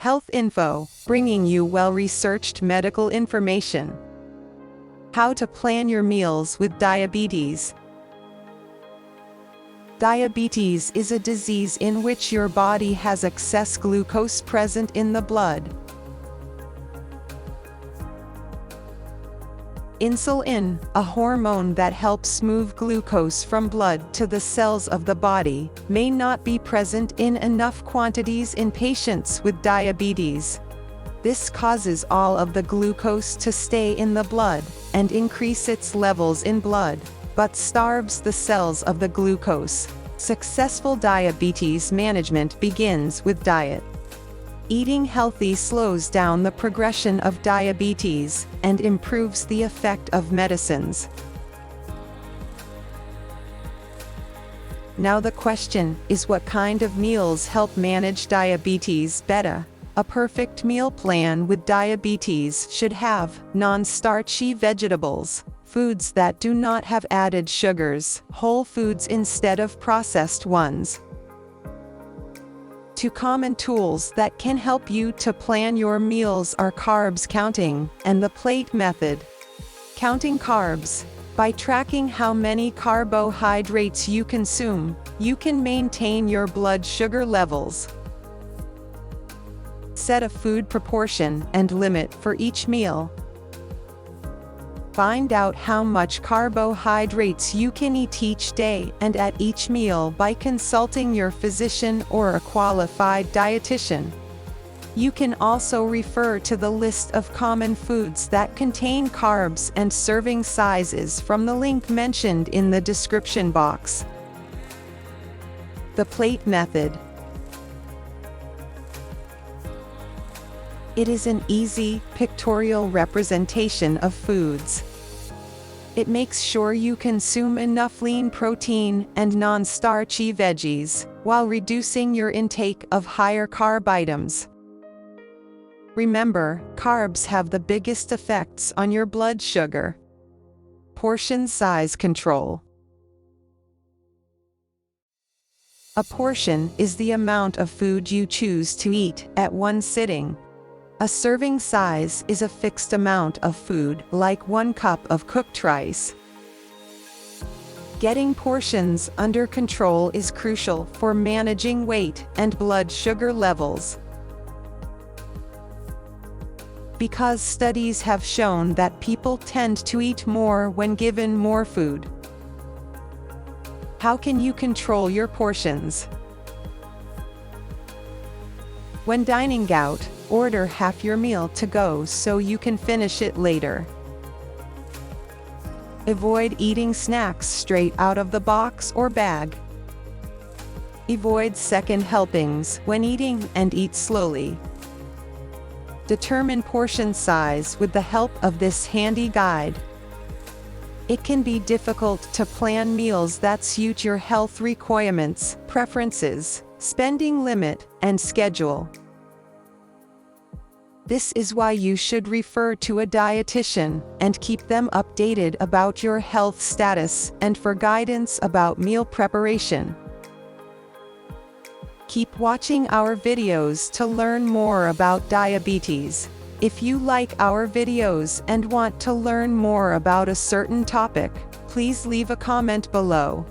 Health info, bringing you well-researched medical information. How to plan your meals with diabetes. Diabetes is a disease in which your body has excess glucose present in the blood. Insulin, a hormone that helps move glucose from blood to the cells of the body, may not be present in enough quantities in patients with diabetes. This causes all of the glucose to stay in the blood and increase its levels in blood, but starves the cells of the glucose. Successful diabetes management begins with diet. Eating healthy slows down the progression of diabetes and improves the effect of medicines. Now the question is, what kind of meals help manage diabetes better? A perfect meal plan with diabetes should have non-starchy vegetables, foods that do not have added sugars, whole foods instead of processed ones. Two common tools that can help you to plan your meals are carbs counting and the plate method. Counting carbs. By tracking how many carbohydrates you consume, you can maintain your blood sugar levels. Set a food proportion and limit for each meal. Find out how much carbohydrates you can eat each day and at each meal by consulting your physician or a qualified dietitian. You can also refer to the list of common foods that contain carbs and serving sizes from the link mentioned in the description box. The plate method. It is an easy, pictorial representation of foods. It makes sure you consume enough lean protein and non-starchy veggies, while reducing your intake of higher carb items. Remember, carbs have the biggest effects on your blood sugar. Portion size control. A portion is the amount of food you choose to eat at one sitting. A serving size is a fixed amount of food, like 1 cup of cooked rice. Getting portions under control is crucial for managing weight and blood sugar levels. Because studies have shown that people tend to eat more when given more food. How can you control your portions? When dining out, order half your meal to go so you can finish it later. Avoid eating snacks straight out of the box or bag. Avoid second helpings when eating and eat slowly. Determine portion size with the help of this handy guide. It can be difficult to plan meals that suit your health requirements, preferences, spending limit, and schedule. This is why you should refer to a dietitian and keep them updated about your health status and for guidance about meal preparation. Keep watching our videos to learn more about diabetes. If you like our videos and want to learn more about a certain topic, please leave a comment below.